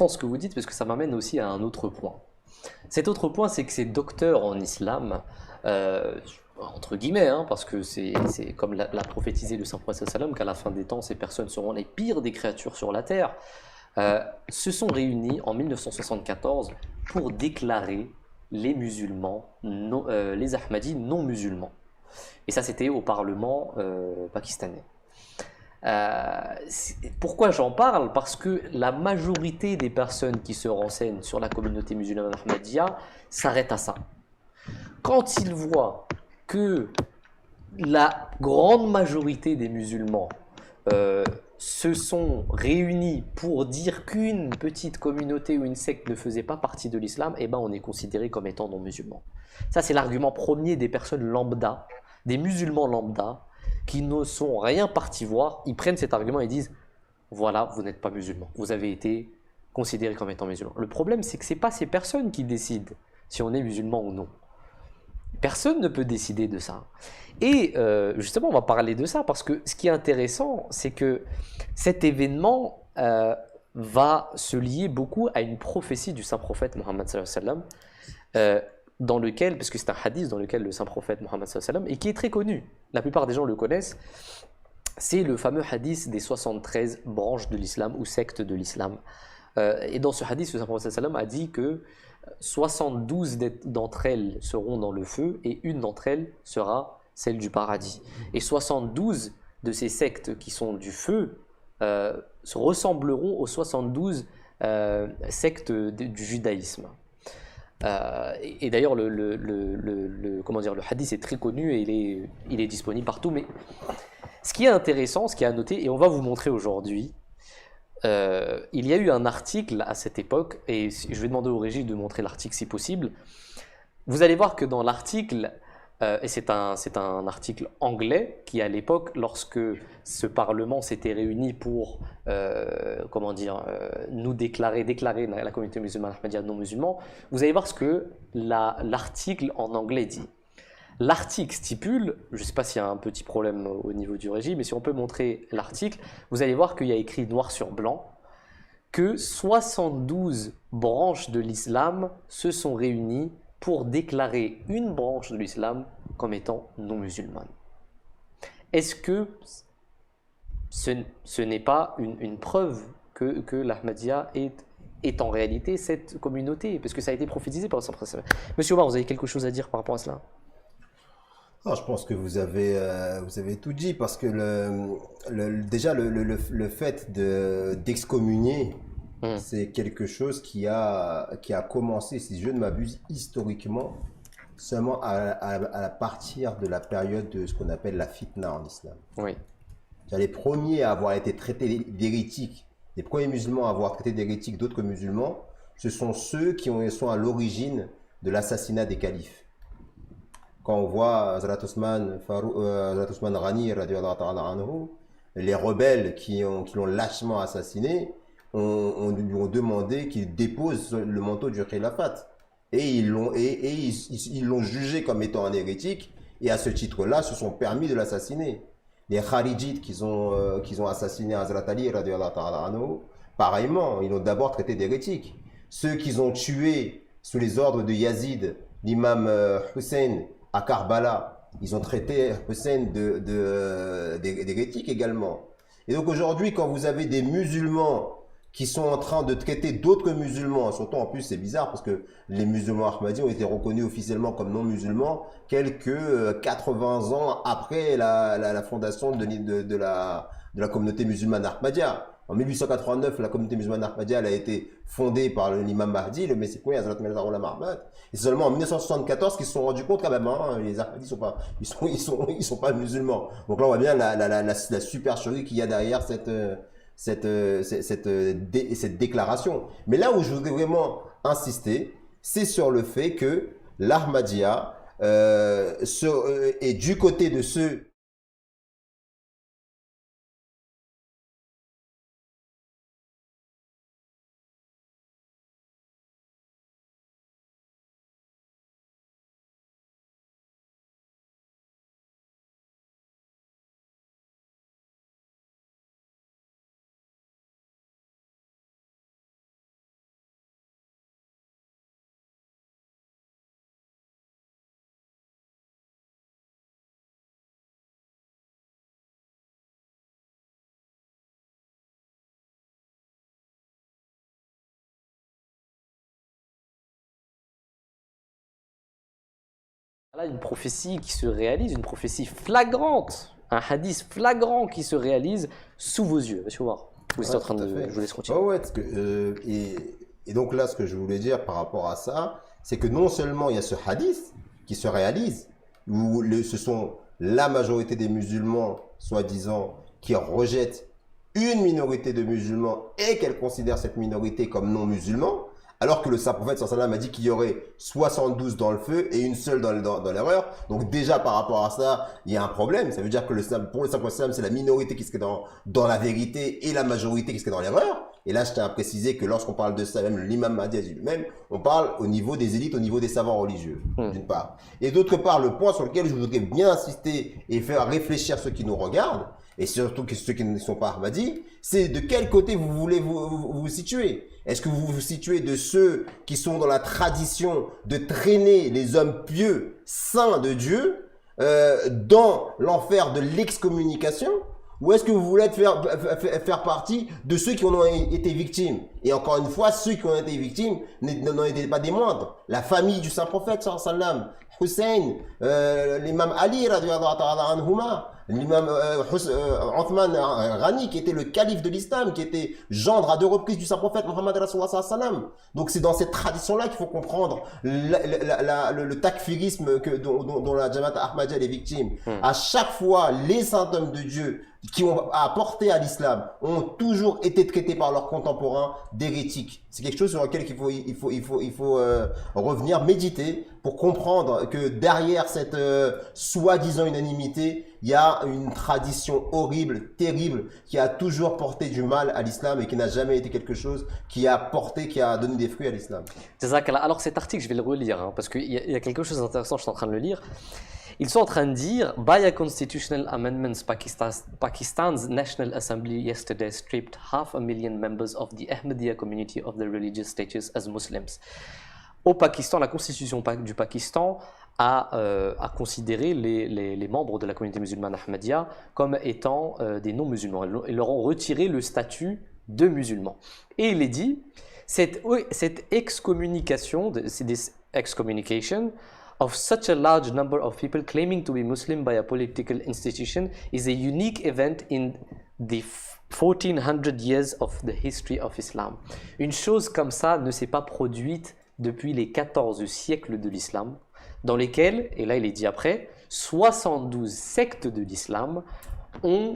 Ce que vous dites parce que ça m'amène aussi à un autre point. Cet autre point, c'est que ces docteurs en islam, euh, entre guillemets, hein, parce que c'est comme l'a prophétisé le saint prophète sallam, qu'à la fin des temps, ces personnes seront les pires des créatures sur la terre, se sont réunis en 1974 pour déclarer les musulmans, les Ahmadis non musulmans. Et ça, c'était au Parlement pakistanais. Pourquoi j'en parle? Parce que la majorité des personnes qui se renseignent sur la communauté musulmane Ahmadiyya s'arrêtent à ça. Quand ils voient que la grande majorité des musulmans euh, se sont réunis pour dire qu'une petite communauté ou une secte ne faisait pas partie de l'islam, eh ben on est considéré comme étant non musulman. Ça, c'est l'argument premier des personnes lambda, des musulmans lambda, qui ne sont rien partis voir. Ils prennent cet argument et disent voilà, vous n'êtes pas musulman. Vous avez été considéré comme étant musulman. Le problème, c'est que ce n'est pas ces personnes qui décident si on est musulman ou non. Personne ne peut décider de ça. Et justement, on va parler de ça parce que ce qui est intéressant, c'est que cet événement va se lier beaucoup à une prophétie du saint prophète Mohammed sallallahu alayhi wa sallam, dans lequel, parce que c'est un hadith dans lequel le saint prophète Mohammed sallallahu alayhi wa sallam, et qui est très connu, la plupart des gens le connaissent, c'est le fameux hadith des 73 branches de l'islam ou sectes de l'islam. Et dans ce hadith, le saint prophète sallallahu alayhi wa sallam a dit que 72 d'entre elles seront dans le feu et une d'entre elles sera celle du paradis. Et 72 de ces sectes qui sont du feu se ressembleront aux 72 sectes du judaïsme. Et d'ailleurs, comment dire, le hadith est très connu et il est disponible partout. Mais ce qui est intéressant, ce qui est à noter, et on va vous montrer aujourd'hui, il y a eu un article à cette époque, et je vais demander au régie de montrer l'article si possible. Vous allez voir que dans l'article, et c'est un article anglais qui à l'époque, lorsque ce Parlement s'était réuni pour comment dire, nous déclarer la communauté musulmane ahmadiyya non musulman, vous allez voir ce que l'article en anglais dit. L'article stipule, je ne sais pas s'il y a un petit problème au niveau du régime, mais si on peut montrer l'article, vous allez voir qu'il y a écrit noir sur blanc que 72 branches de l'islam se sont réunies pour déclarer une branche de l'islam comme étant non musulmane. Est-ce que ce n'est pas une preuve que l'Ahmadiyya est en réalité cette communauté? Parce que ça a été prophétisé par le Saint-Prophète. Monsieur Omar, vous avez quelque chose à dire par rapport à cela? Non, je pense que vous avez tout dit parce que déjà le fait d'excommunier, Hmm. c'est quelque chose qui a commencé, si je ne m'abuse, historiquement, seulement à partir de la période de ce qu'on appelle la fitna en islam. Oui. Les premiers à avoir été traités d'hérétiques, les premiers musulmans à avoir traité d'hérétiques d'autres musulmans, ce sont ceux sont à l'origine de l'assassinat des califes. Quand on voit Hazrat Ousmane Ghani, radiallahu ta'ala anhu, les rebelles qui l'ont lâchement assassiné, lui ont demandé qu'il dépose le manteau du khilafat. Et ils l'ont jugé comme étant un hérétique, et à ce titre-là, se sont permis de l'assassiner. Les Kharijites qu'ils ont assassiné Hazrat Ali, radiallahu ta'ala anhu, pareillement, ils l'ont d'abord traité d'hérétique. Ceux qu'ils ont tués sous les ordres de Yazid, l'imam Hussein, à Karbala, ils ont traité Hussein d'hérétique également. Et donc aujourd'hui, quand vous avez des musulmans qui sont en train de traiter d'autres musulmans, surtout en plus c'est bizarre parce que les musulmans Ahmadis ont été reconnus officiellement comme non musulmans quelques 80 ans après la fondation de la communauté musulmane Ahmadiyya. En 1889, la communauté musulmane Ahmadiyya a été fondée par l'imam Mahdi, le Messikoui, Hazrat Mirza Ghulam Ahmad. Et c'est seulement en 1974 qu'ils se sont rendus compte quand même, hein, les Ahmadis ils sont pas musulmans. Donc là, on voit bien la supercherie qu'il y a derrière cette déclaration. Mais là où je voudrais vraiment insister, c'est sur le fait que l'Ahmadiyya est du côté de ceux Là, une prophétie qui se réalise, une prophétie flagrante, un hadith flagrant qui se réalise sous vos yeux. Monsieur Omar, vous êtes en train de... Je vous laisse continuer. Ouais, parce que, et donc là, ce que je voulais dire par rapport à ça, c'est que non seulement il y a ce hadith qui se réalise, où ce sont la majorité des musulmans, soi-disant, qui rejettent une minorité de musulmans et qu'elle considère cette minorité comme non musulmans, alors que le saint prophète sallallahu alayhi wa sallam a dit qu'il y aurait 72 dans le feu et une seule dans l'erreur. Donc déjà par rapport à ça, il y a un problème. Ça veut dire que pour le saint prophète, c'est la minorité qui serait dans la vérité et la majorité qui serait dans l'erreur. Et là, je tiens à préciser que lorsqu'on parle de ça, même l'imam Mahdi a dit lui-même, on parle au niveau des élites, au niveau des savants religieux, d'une part. Et d'autre part, le point sur lequel je voudrais bien insister et faire réfléchir ceux qui nous regardent, et surtout ceux qui ne sont pas Ahmadis, c'est de quel côté vous voulez vous situer. Est-ce que vous vous situez de ceux qui sont dans la tradition de traîner les hommes pieux, saints de Dieu, dans l'enfer de l'excommunication, ou est-ce que vous voulez faire partie de ceux qui en ont été victimes? Et encore une fois, ceux qui ont été victimes n'en étaient pas des moindres. La famille du Saint-Prophète, sallallahu alayhi wa sallam, Hussein, l'imam Ali, radiyallahu ta'ala anhuma, l'imam Othman Ghani, qui était le calife de l'islam, qui était gendre à 2 reprises du Saint-Prophète Mohammed sallallahu alayhi wa sallam. Donc c'est dans cette tradition-là qu'il faut comprendre le takfirisme dont la Jamaat Ahmadiyya est victime. À chaque fois, les saints hommes de Dieu qui ont apporté à l'islam ont toujours été traités par leurs contemporains d'hérétiques. C'est quelque chose sur lequel il faut revenir, méditer, pour comprendre que derrière cette soi-disant unanimité, il y a une tradition horrible, terrible, qui a toujours porté du mal à l'islam et qui n'a jamais été quelque chose qui a donné des fruits à l'islam. Jazakallah. Alors cet article, je vais le relire, parce qu'il y a quelque chose d'intéressant, je suis en train de le lire. Ils sont en train de dire, by a constitutional amendments, Pakistan's National Assembly yesterday stripped 500,000 members of the Ahmadiyya community of their religious status as Muslims. Au Pakistan, la constitution du Pakistan a considéré les membres de la communauté musulmane Ahmadiyya comme étant des non-musulmans. Ils leur ont retiré le statut de musulmans. Et il est dit, cette excommunication, of such a large number of people claiming to be Muslim by a political institution is a unique event in the 1400 years of the history of Islam. Une chose comme ça ne s'est pas produite depuis les 14 siècles de l'islam, dans lesquels, et là il est dit après, 72 sectes de l'islam ont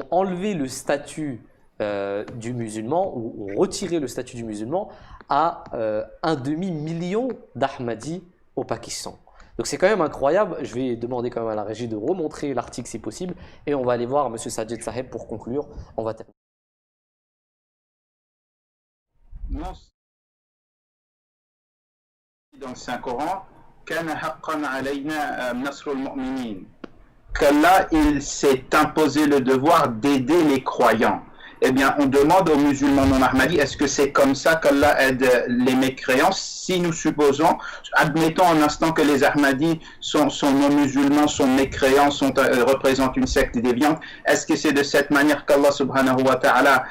enlevé le statut du musulman, ou ont retiré le statut du musulman à un demi-million d'Ahmadis au Pakistan. Donc c'est quand même incroyable. Je vais demander quand même à la régie de remontrer l'article si possible et on va aller voir Monsieur Sajid Saheb pour conclure. On va terminer. Non. Dans le Saint-Coran, qu'Allah il s'est imposé le devoir d'aider les croyants. Eh bien, on demande aux musulmans non ahmadis, est-ce que c'est comme ça qu'Allah aide les mécréants? Si nous supposons, admettons un instant que les ahmadis sont non-musulmans, sont mécréants, représentent une secte déviante, est-ce que c'est de cette manière qu'Allah subhanahu wa ta'ala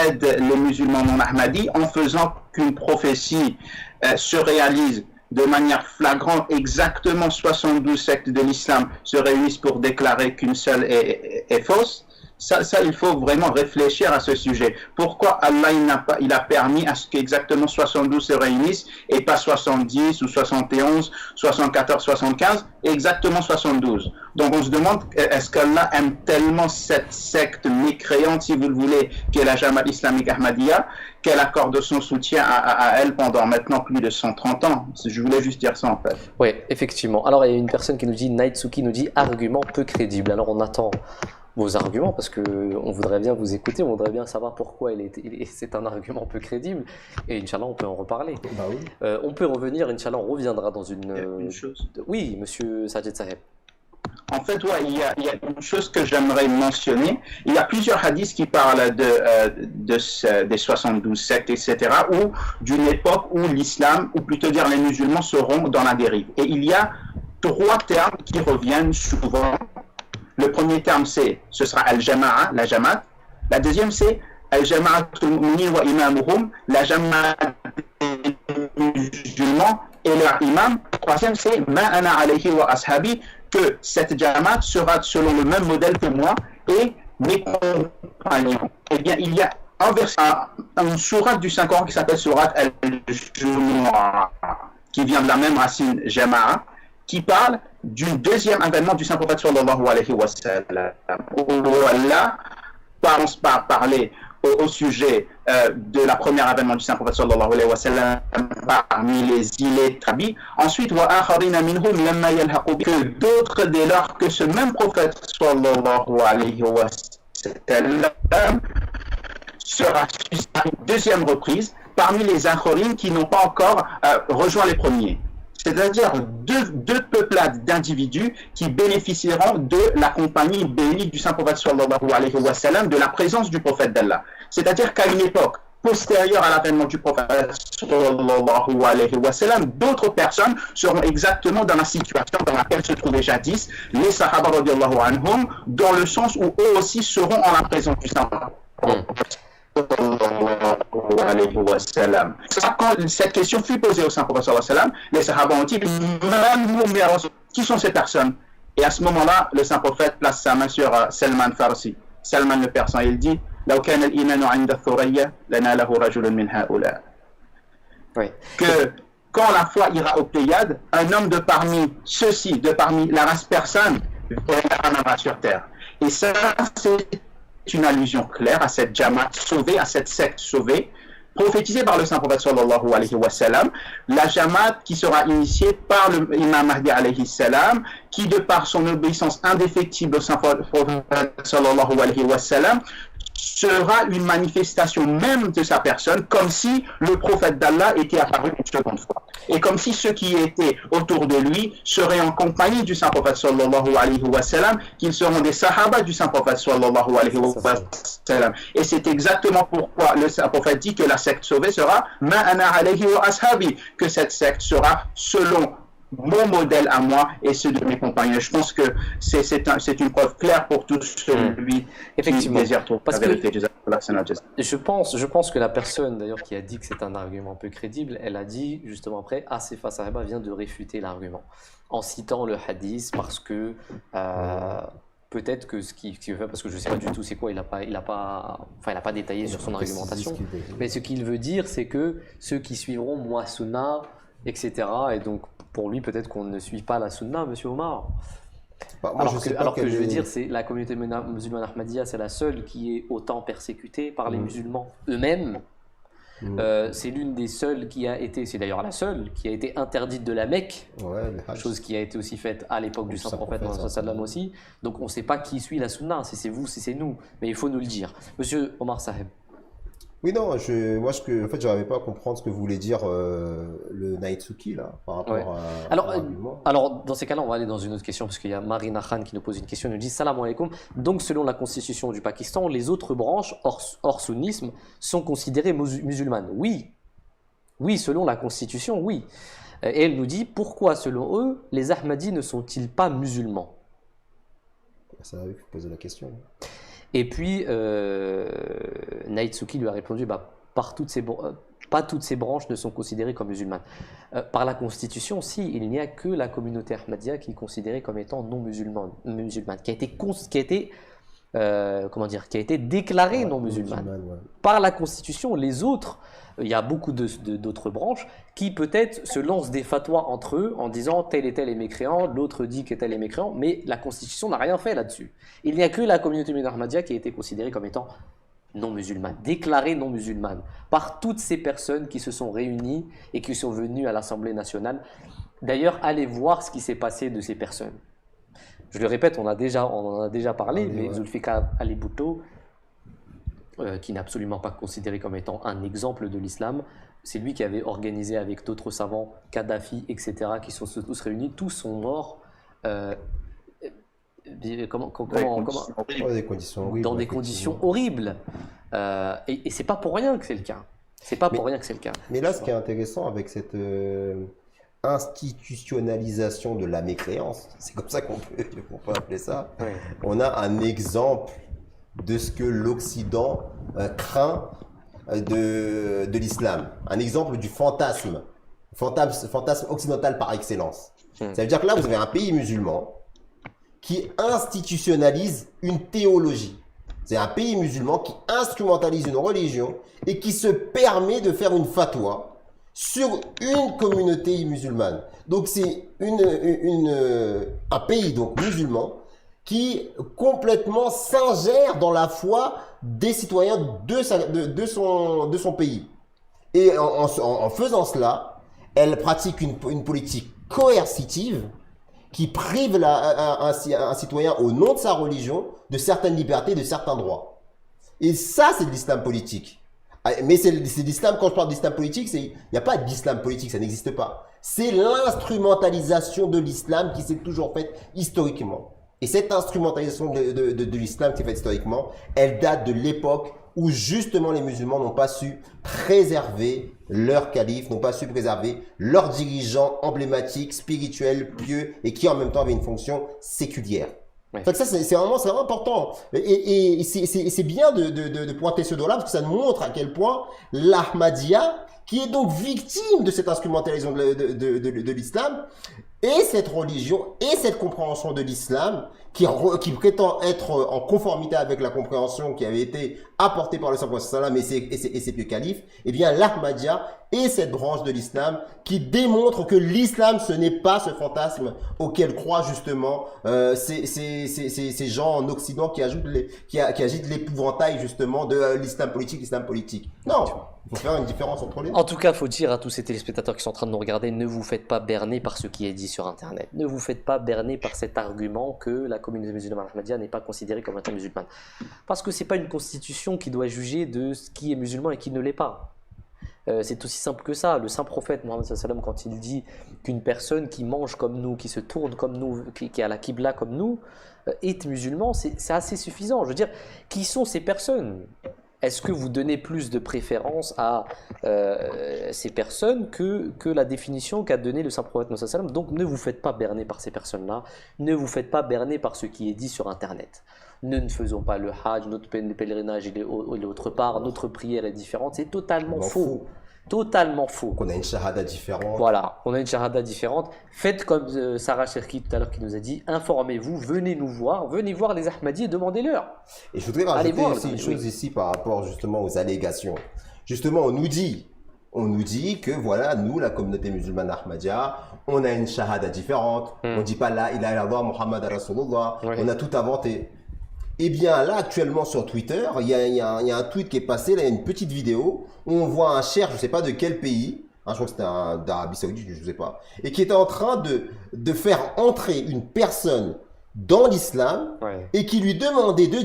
aide les musulmans non ahmadis en faisant qu'une prophétie se réalise de manière flagrante, exactement 72 sectes de l'islam se réunissent pour déclarer qu'une seule est fausse? Ça, il faut vraiment réfléchir à ce sujet. Pourquoi Allah il a permis à ce qu'exactement 72 se réunissent et pas 70 ou 71, 74, 75, exactement 72. Donc on se demande, est-ce qu'Allah aime tellement cette secte mécréante, si vous le voulez, qu'est la Jamaat islamique Ahmadiyya, qu'elle accorde son soutien à elle pendant maintenant plus de 130 ans. Je voulais juste dire ça en fait. Oui, effectivement. Alors il y a une personne qui nous dit, Naitsuki nous dit, argument peu crédible. Alors on attend vos arguments parce qu'on voudrait bien vous écouter, on voudrait bien savoir pourquoi c'est un argument peu crédible et Inch'Allah on peut en reparler. Bah oui. On peut revenir, Inch'Allah on reviendra dans une chose. Oui, Monsieur Sajid Saheb. En fait, ouais, il y a une chose que j'aimerais mentionner. Il y a plusieurs hadiths qui parlent des 72 sectes, etc., ou d'une époque où l'islam, ou plutôt dire les musulmans, seront dans la dérive. Et il y a 3 termes qui reviennent souvent. Le premier terme, ce sera al-jama'a, la jamaat. La deuxième, c'est al-jama'atul mu'minin wa imamuhum, la jamaat des musulmans et leur imam. troisième, c'est Ma ana alayhi wa ashabi, que cette Jamaat sera selon le même modèle que moi et mes compagnons. Eh bien, il y a un sourate du Saint-Coran qui s'appelle sourate al-Jumu'ah, qui vient de la même racine Jama'a, qui parle du deuxième avènement du Saint-Prophète sallallahu alayhi wa sallam, où Allah parler au sujet de la première avènement du Saint-Prophète sallallahu alayhi wa sallam parmi les illettrés. Ensuite, que d'autres dès lors que ce même prophète sallallahu alayhi wa sallam sera suscité à une deuxième reprise parmi les akhorim qui n'ont pas encore rejoint les premiers. C'est-à-dire deux peuplades d'individus qui bénéficieront de la compagnie bénie du Saint-Prophète sallallahu alayhi wa sallam, de la présence du prophète d'Allah. C'est-à-dire qu'à une époque postérieure à l'avènement du prophète sallallahu alayhi wa sallam, d'autres personnes seront exactement dans la situation dans laquelle se trouvaient jadis les Sahaba radiallahu anhum, dans le sens où eux aussi seront en la présence du Saint-Prophète. Quand cette question fut posée au Saint-Prophète, les Sahaba ont dit qui sont ces personnes? Et à ce moment-là, le Saint-Prophète place sa main sur Salman Farsi, Salman le Persan, et il dit que quand la foi ira au Pléiades, un homme de parmi ceux-ci, de parmi la race persane, viendra sur terre. Et ça, c'est une allusion claire à cette Jamaat sauvée, à cette secte sauvée, prophétisée par le Saint-Prophète sallallahu alayhi wa sallam, la Jamaat qui sera initiée par l'imam Mahdi alayhi salam, qui de par son obéissance indéfectible au Saint-Prophète sallallahu alayhi wa sallam, sera une manifestation même de sa personne, comme si le prophète d'Allah était apparu une seconde fois. Et comme si ceux qui étaient autour de lui seraient en compagnie du Saint-Prophète sallallahu alayhi wa sallam, qu'ils seront des sahaba du Saint-Prophète sallallahu alayhi wa sallam. Et c'est exactement pourquoi le Saint-Prophète dit que la secte sauvée sera Ma ana alayhi wa ashabi, que cette secte sera selon mon modèle à moi et ceux de mes compagnons. Je pense que c'est une preuve claire pour tous celui qui désire trouver la vérité. Je pense que la personne d'ailleurs qui a dit que c'est un argument peu crédible, elle a dit justement après, Sefa Sahaba vient de réfuter l'argument en citant le hadith parce que peut-être que ce qu'il fait, parce que je ne sais pas du tout c'est quoi, il n'a pas détaillé sur son argumentation, mais ce qu'il veut dire c'est que ceux qui suivront moi sunna, etc. Et donc pour lui, peut-être qu'on ne suit pas la sunna, monsieur Omar. Bah, moi, alors que je veux dire, c'est la communauté musulmane Ahmadiyya, c'est la seule qui est autant persécutée par les musulmans eux-mêmes. C'est l'une des seules qui a été, c'est d'ailleurs la seule, qui a été interdite de la Mecque, chose qui a été aussi faite à l'époque du Saint-Prophète sallam aussi. Donc on ne sait pas qui suit la sunna, si c'est vous, si c'est nous, mais il faut nous le dire. Monsieur Omar Saheb. Oui, non, en fait, j'arrivais pas à comprendre ce que voulait dire le Naitsuki, là, par rapport à alors, dans ces cas-là, on va aller dans une autre question, parce qu'il y a Marina Khan qui nous pose une question, elle nous dit « Salam alaikum, donc selon la constitution du Pakistan, les autres branches hors sunnisme sont considérées musulmanes ?» Oui, selon la constitution, oui. Et elle nous dit « Pourquoi, selon eux, les Ahmadis ne sont-ils pas musulmans ?» C'est à eux que vous posez la question. Et puis, Naitsuki lui a répondu pas toutes ces branches ne sont considérées comme musulmanes. Par la Constitution, si, il n'y a que la communauté Ahmadiyya qui est considérée comme étant non musulmane, qui a été déclarée non musulmane. Par la Constitution, les autres, il y a beaucoup d'autres branches qui peut-être se lancent des fatwas entre eux en disant tel et tel est mécréant, l'autre dit que tel est mécréant, mais la Constitution n'a rien fait là-dessus. Il n'y a que la communauté Ahmadiyya qui a été considérée comme étant non musulmane, déclarée non musulmane, par toutes ces personnes qui se sont réunies et qui sont venues à l'Assemblée nationale. D'ailleurs, allez voir ce qui s'est passé de ces personnes. Je le répète, on en a déjà parlé, mais Zulfikar Ali Bhutto, qui n'est absolument pas considéré comme étant un exemple de l'islam, c'est lui qui avait organisé avec d'autres savants, Kadhafi, etc., qui sont tous réunis, tous sont morts dans des conditions horribles. Et c'est pas pour rien que c'est le cas. Mais là, ce qui est intéressant avec cette institutionnalisation de la mécréance, c'est comme ça qu'on peut appeler ça, on a un exemple de ce que l'Occident craint de l'islam. Un exemple du fantasme fantasme occidental par excellence. Ça veut dire que là, vous avez un pays musulman qui institutionnalise une théologie. C'est un pays musulman qui instrumentalise une religion et qui se permet de faire une fatwa sur une communauté musulmane. Donc c'est un pays donc musulman qui complètement s'ingère dans la foi des citoyens de son pays. Et en faisant cela, elle pratique une politique coercitive qui prive un citoyen au nom de sa religion de certaines libertés, de certains droits. Et ça, c'est de l'islam politique. Mais c'est l'islam, quand je parle d'islam politique, il n'y a pas d'islam politique, ça n'existe pas. C'est l'instrumentalisation de l'islam qui s'est toujours faite historiquement. Et cette instrumentalisation de l'islam qui est faite historiquement, elle date de l'époque où justement les musulmans n'ont pas su préserver leur calife, n'ont pas su préserver leurs dirigeants emblématiques, spirituels, pieux, et qui en même temps avaient une fonction séculière. Ouais. Donc ça, c'est vraiment important. Et c'est bien de pointer ce dos-là, parce que ça nous montre à quel point l'Ahmadiyya, qui est donc victime de cette instrumentalisation de l'islam, et cette religion, et cette compréhension de l'islam, qui prétend être en conformité avec la compréhension qui avait été apportée par le prophète sallam et ses pieux califes, eh bien l'Ahmadiyya est cette branche de l'islam qui démontre que l'islam, ce n'est pas ce fantasme auquel croient justement ces gens en Occident qui agitent l'épouvantail justement de l'islam politique. Non, il faut faire une différence entre les deux. En tout cas, il faut dire à tous ces téléspectateurs qui sont en train de nous regarder, ne vous faites pas berner par ce qui est dit sur Internet. Ne vous faites pas berner par cet argument que la communauté musulmane Ahmadiyya n'est pas considérée comme étant musulmane. Parce que ce n'est pas une constitution qui doit juger de ce qui est musulman et qui ne l'est pas. C'est aussi simple que ça. Le saint prophète Mohammed sallam, quand il dit qu'une personne qui mange comme nous, qui se tourne comme nous, qui a la Qibla comme nous, est musulman, c'est assez suffisant. Je veux dire, qui sont ces personnes ? Est-ce que vous donnez plus de préférence à ces personnes que la définition qu'a donnée le saint prophète Mohammed sallam ? Donc ne vous faites pas berner par ces personnes-là, ne vous faites pas berner par ce qui est dit sur Internet. Nous ne faisons pas le hajj, notre pèlerinage il est autre part, notre prière est différente, c'est totalement faux. Totalement faux. On a une shahada différente. Voilà, on a une shahada différente. Faites comme Sarah Cherki tout à l'heure qui nous a dit, informez-vous, venez nous voir, venez voir les Ahmadis et demandez-leur. Et je voudrais rajouter aussi une chose ici par rapport justement aux allégations. Justement, on nous dit que voilà, nous, la communauté musulmane Ahmadiyya, on a une shahada différente. On ne dit pas la ilaha illallah, Muhammad Rasulullah. On a tout inventé. Eh bien là, actuellement sur Twitter, il y a un tweet qui est passé, là, il y a une petite vidéo où on voit un cheikh, je ne sais pas de quel pays, je crois que c'était d'Arabie Saoudite, je ne sais pas, et qui était en train de faire entrer une personne dans l'islam et qui lui demandait de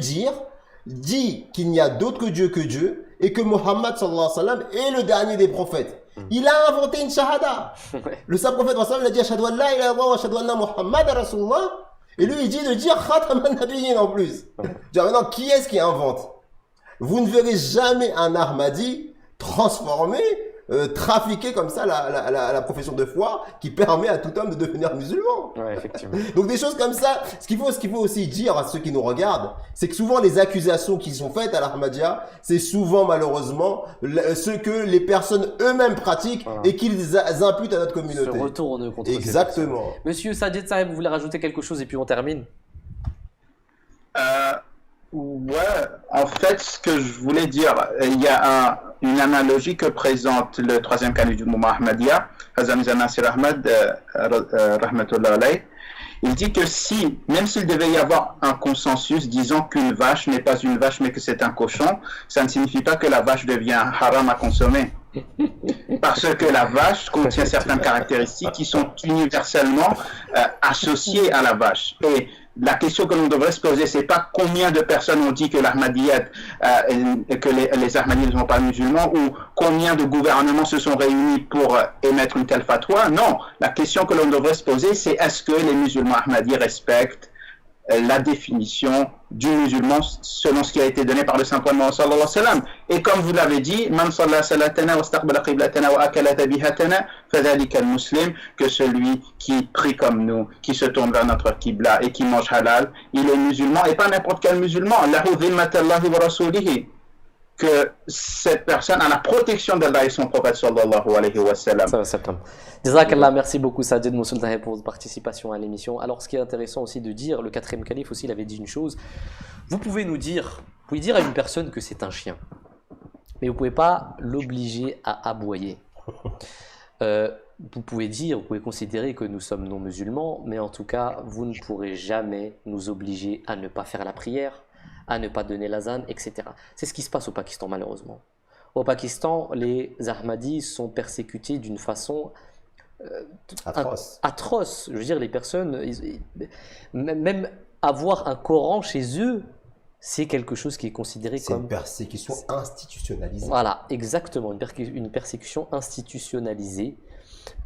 dit qu'il n'y a d'autre que Dieu et que Mohammed sallallahu alayhi wa sallam est le dernier des prophètes. Il a inventé une shahada. Le saint prophète sallallahu alayhi wa sallam a dit ashhadu an la ilaha illallah wa ashhadu anna Muhammad rasulullah. Et lui, il dit de dire Khataman Nabiyyin en plus. Maintenant, qui est-ce qui invente? Vous ne verrez jamais un Ahmadi transformé, trafiquer comme ça la profession de foi qui permet à tout homme de devenir musulman. Ouais, effectivement. Donc des choses comme ça, ce qu'il faut aussi dire à ceux qui nous regardent, c'est que souvent les accusations qui sont faites à l'Ahmadiyya, c'est souvent malheureusement ce que les personnes eux-mêmes pratiquent et qu'ils imputent à notre communauté. Se retourne contre Exactement. Monsieur Sajid Saheb, vous voulez rajouter quelque chose et puis on termine? Ouais, en fait, ce que je voulais dire, il y a une analogie que présente le troisième calife du mouvement Ahmadiyya, Hazrat Mirza Nasir Ahmad, rahmatullah alayh. Il dit que même s'il devait y avoir un consensus disant qu'une vache n'est pas une vache mais que c'est un cochon, ça ne signifie pas que la vache devient haram à consommer. Parce que la vache contient certaines caractéristiques qui sont universellement associées à la vache. Et la question que l'on devrait se poser, c'est pas combien de personnes ont dit que l'Ahmadiyyat, que les Ahmadis ne sont pas musulmans, ou combien de gouvernements se sont réunis pour émettre une telle fatwa. Non, la question que l'on devrait se poser, c'est est-ce que les musulmans Ahmadis respectent la définition du musulman selon ce qui a été donné par le saint prophète Mohammed sallallahu alayhi wa sallam. Et comme vous l'avez dit, man salla salatana wa istaqbala qiblatana wa akala tabihatana fadhalika al-muslim, que celui qui prie comme nous, qui se tourne vers notre qibla et qui mange halal, il est musulman et pas n'importe quel musulman. Lahu dhimmatallahi wa rasulihi, que cette personne a la protection d'Allah et son prophète sallallahu alayhi wa sallam. Ça va, septembre. Jazakallah, merci beaucoup Sajid Moussoul Taheb pour votre participation à l'émission. Alors, ce qui est intéressant aussi de dire, le quatrième calife aussi, il avait dit une chose. Vous pouvez dire à une personne que c'est un chien, mais vous ne pouvez pas l'obliger à aboyer. Vous pouvez considérer que nous sommes non musulmans, mais en tout cas, vous ne pourrez jamais nous obliger à ne pas faire la prière, à ne pas donner l'azan, etc. C'est ce qui se passe au Pakistan, malheureusement. Au Pakistan, les Ahmadis sont persécutés d'une façon atroce. Je veux dire, les personnes, même avoir un Coran chez eux, c'est quelque chose qui est considéré comme... une persécution institutionnalisée. Voilà, exactement, une persécution institutionnalisée.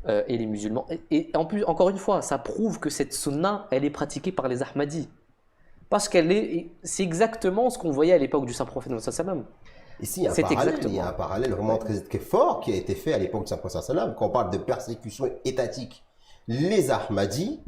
Et les musulmans. Et en plus, encore une fois, ça prouve que cette sunna, elle est pratiquée par les Ahmadis. Parce c'est exactement ce qu'on voyait à l'époque du Saint-Prophète Mohammed sallam. Ici, il y a un parallèle vraiment très fort qui a été fait à l'époque du Saint-Prophète sallam. Quand on parle de persécution étatique, les Ahmadis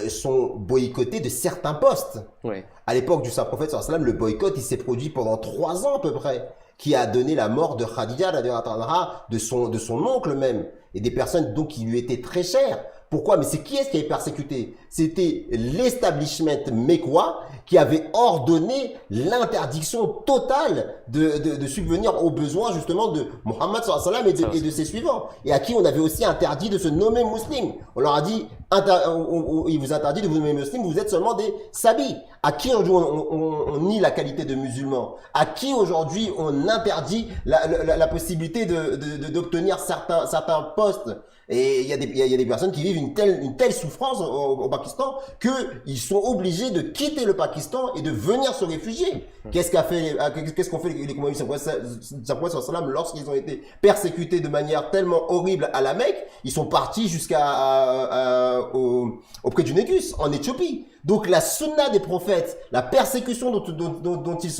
sont boycottés de certains postes. Oui. À l'époque du Saint-Prophète sallam, le boycott, il s'est produit pendant 3 ans à peu près, qui a donné la mort de Khadija, de son oncle même, et des personnes donc qui lui étaient très chères. Pourquoi? Mais c'est qui est-ce qui est persécuté? C'était l'establishment mécois qui avait ordonné l'interdiction totale de subvenir aux besoins justement de Mohammed sallallahu alayhi wa sallam et de ses suivants. Et à qui on avait aussi interdit de se nommer musulman. On leur a dit, il vous interdit de vous nommer musulman, vous êtes seulement des sabis. À qui aujourd'hui on nie la qualité de musulman? À qui aujourd'hui on interdit la possibilité d'obtenir certains postes? Et il y a des personnes qui vivent une telle souffrance au Pakistan qu'ils sont obligés de quitter le Pakistan et de venir se réfugier. Qu'est-ce qu'ont fait les compagnons du Saint-Prophète sallam lorsqu'ils ont été persécutés de manière tellement horrible à la Mecque? Ils sont partis auprès du Négus, en Éthiopie. Donc la sunna des prophètes, la persécution dont ils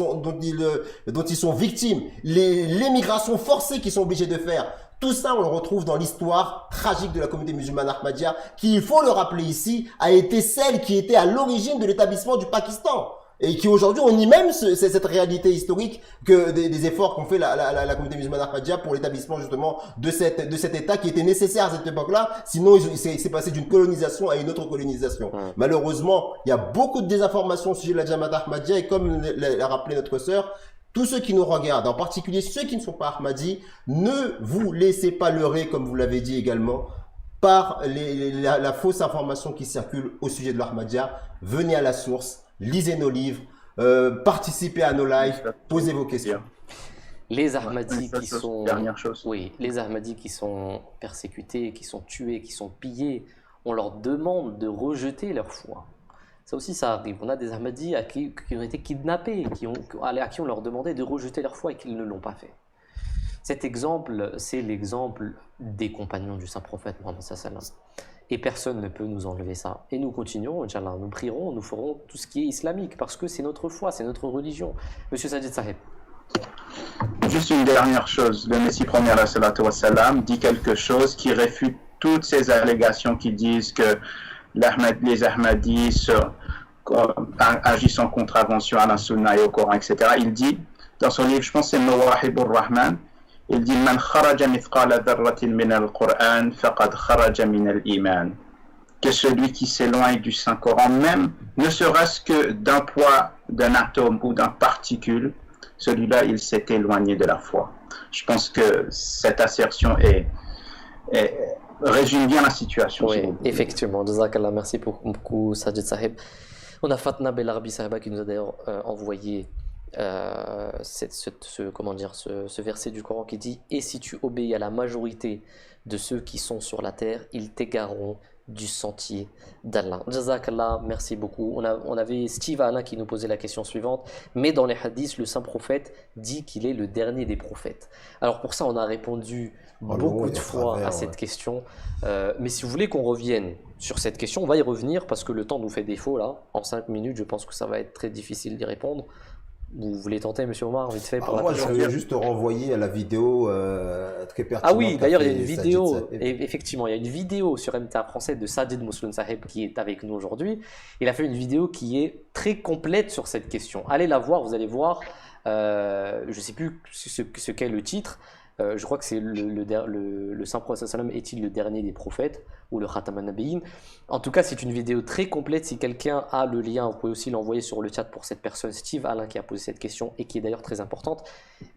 sont victimes, l'émigration forcée qu'ils sont obligés de faire, tout ça, on le retrouve dans l'histoire tragique de la communauté musulmane Ahmadiyya, qui, il faut le rappeler ici, a été celle qui était à l'origine de l'établissement du Pakistan. Et qui aujourd'hui, on nie même cette réalité historique que des efforts qu'ont fait la communauté musulmane Ahmadiyya pour l'établissement justement de cet État qui était nécessaire à cette époque-là. Sinon, il s'est passé d'une colonisation à une autre colonisation. Malheureusement, il y a beaucoup de désinformations au sujet de la Jamaat Ahmadiyya et comme l'a rappelé notre sœur, tous ceux qui nous regardent, en particulier ceux qui ne sont pas Ahmadis, ne vous laissez pas leurrer, comme vous l'avez dit également, par la fausse information qui circule au sujet de l'Ahmadiyya. Venez à la source, lisez nos livres, participez à nos lives, posez vos questions. Les Ahmadis qui sont... Dernière chose. Oui, les Ahmadis qui sont persécutés, qui sont tués, qui sont pillés, on leur demande de rejeter leur foi. Ça aussi, ça arrive. On a des Ahmadis qui ont été kidnappés, à qui on leur demandait de rejeter leur foi et qu'ils ne l'ont pas fait. Cet exemple, c'est l'exemple des compagnons du Saint-Prophète Mohammed sallam. Et personne ne peut nous enlever ça. Et nous continuerons, Inch'Allah, nous prierons, nous ferons tout ce qui est islamique, parce que c'est notre foi, c'est notre religion. Monsieur Sajid Saheb. Juste une dernière chose. Le Messie premier alayhi salatu wa salam dit quelque chose qui réfute toutes ces allégations qui disent que les Ahmadis agissent en contravention à la Sunna et au Coran, etc. Il dit, dans son livre, je pense que c'est Mawahib al-Rahman, il dit Man kharaja mithqala dharratin min al-Qur'an faqad kharaja min al-Iman. Que celui qui s'éloigne du Saint-Coran, même ne serait-ce que d'un poids d'un atome ou d'un particule, celui-là, il s'est éloigné de la foi. Je pense que cette assertion résume bien la situation. Oui, effectivement. Jazakallah, merci beaucoup, Sajid Sahib. On a Fatna Belarbi Sahiba qui nous a d'ailleurs envoyé ce verset du Coran qui dit « Et si tu obéis à la majorité de ceux qui sont sur la terre, ils t'égareront du sentier d'Allah. » Jazakallah, merci beaucoup. On avait Steve Anna qui nous posait la question suivante. Mais dans les hadiths, le saint prophète dit qu'il est le dernier des prophètes. Alors pour ça, on a répondu beaucoup de fois à cette question. Mais si vous voulez qu'on revienne sur cette question, on va y revenir parce que le temps nous fait défaut là. En 5 minutes, je pense que ça va être très difficile d'y répondre. Vous voulez tenter, monsieur Omar, vite fait pour moi, je veux juste renvoyer à la vidéo très pertinente. Ah oui, d'ailleurs, il y a une vidéo, et effectivement, il y a une vidéo sur MTA français de Sajid Moussoul Saheb qui est avec nous aujourd'hui. Il a fait une vidéo qui est très complète sur cette question. Allez la voir, vous allez voir Je ne sais plus ce qu'est le titre. Je crois que c'est le Saint Prophète sallam est-il le dernier des prophètes ou le Khatam an-Nabiyyin. En tout cas, c'est une vidéo très complète. Si quelqu'un a le lien, vous pouvez aussi l'envoyer sur le chat pour cette personne, Steve Alain, qui a posé cette question et qui est d'ailleurs très importante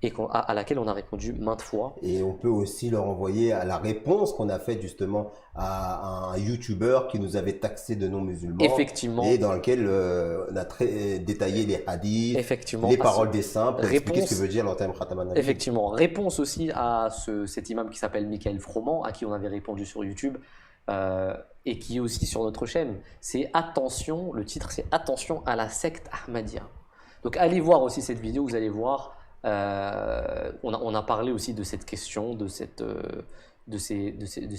et à laquelle on a répondu maintes fois. Et on peut aussi leur envoyer à la réponse qu'on a faite justement à un YouTuber qui nous avait taxé de non-musulmans. Effectivement. Et dans lequel on a très détaillé les hadiths, Effectivement. les paroles des saints, pour expliquer Réponse- ce que veut dire l'anthem Khatam an-Nabiyyin. Effectivement. Réponse aussi à cet imam qui s'appelle Michael Froment, à qui on avait répondu sur YouTube. Et qui est aussi sur notre chaîne, c'est attention, le titre c'est attention à la secte Ahmadiyya. Donc allez voir aussi cette vidéo, vous allez voir, on a parlé aussi de cette question, de ces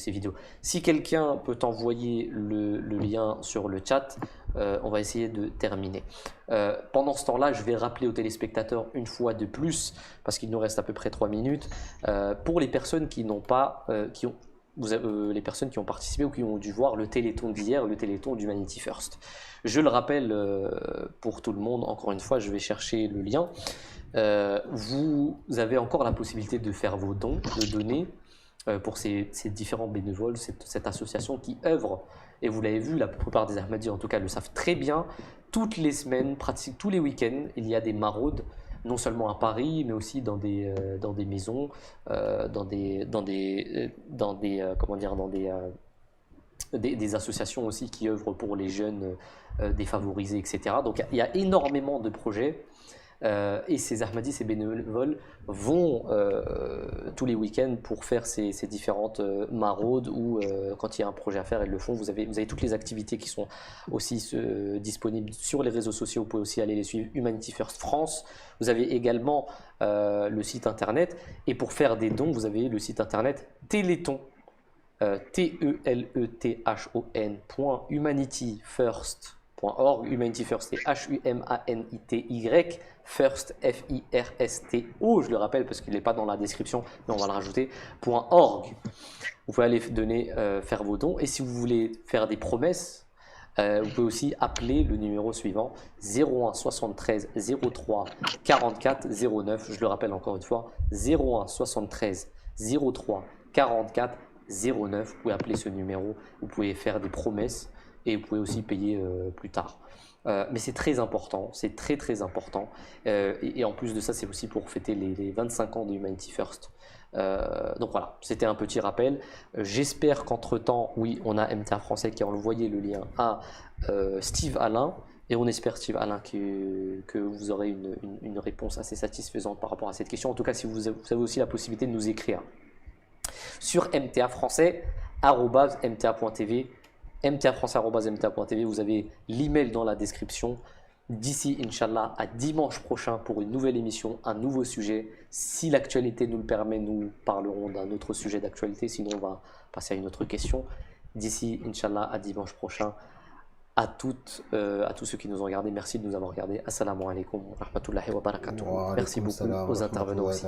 vidéos. Si quelqu'un peut envoyer le lien sur le chat, on va essayer de terminer. Pendant ce temps-là, je vais rappeler aux téléspectateurs une fois de plus, parce qu'il nous reste à peu près 3 minutes, pour les personnes qui n'ont pas, les personnes qui ont participé ou qui ont dû voir le Téléthon d'hier, le Téléthon d'Humanity First. Je le rappelle pour tout le monde, encore une fois, je vais chercher le lien. Vous avez encore la possibilité de faire vos dons, de donner pour ces différents bénévoles, cette association qui œuvre, et vous l'avez vu, la plupart des Ahmadis en tout cas le savent très bien, toutes les semaines, pratiquement tous les week-ends, il y a des maraudes, non seulement à Paris, mais aussi dans des maisons, des associations aussi qui œuvrent pour les jeunes défavorisés, etc. Donc il y a énormément de projets. Et ces Ahmadis, ces bénévoles vont tous les week-ends pour faire ces différentes maraudes ou quand il y a un projet à faire, ils le font. Vous avez toutes les activités qui sont aussi disponibles sur les réseaux sociaux. Vous pouvez aussi aller les suivre, Humanity First France. Vous avez également le site internet. Et pour faire des dons, vous avez le site internet Téléthon. Teleton.humanityfirst.org. Humanity First, c'est H-U-M-A-N-I-T-Y, First, F-I-R-S-T-O, je le rappelle parce qu'il n'est pas dans la description, mais on va le rajouter, .org. Vous pouvez aller faire vos dons, et si vous voulez faire des promesses, vous pouvez aussi appeler le numéro suivant, 01 73 03 44 09, je le rappelle encore une fois, 01 73 03 44 09, vous pouvez appeler ce numéro, vous pouvez faire des promesses, et vous pouvez aussi payer plus tard. Mais c'est très important, c'est très très important. Et en plus de ça, c'est aussi pour fêter les 25 ans de Humanity First. Donc voilà, c'était un petit rappel. J'espère qu'entre-temps, oui, on a MTA Français qui a envoyé le lien à Steve Alain. Et on espère, Steve Alain, que vous aurez une réponse assez satisfaisante par rapport à cette question. En tout cas, si vous avez aussi la possibilité de nous écrire sur mtafrançais@mta.tv. mtafrançais@mta.tv, vous avez l'email dans la description. D'ici, Inch'Allah, à dimanche prochain pour une nouvelle émission, un nouveau sujet. Si l'actualité nous le permet, nous parlerons d'un autre sujet d'actualité, sinon on va passer à une autre question. D'ici, Inch'Allah, à dimanche prochain. À tous ceux qui nous ont regardés, merci de nous avoir regardés. Assalamu alaikum wa rahmatullahi wa barakatuh. Merci beaucoup aux intervenants aussi.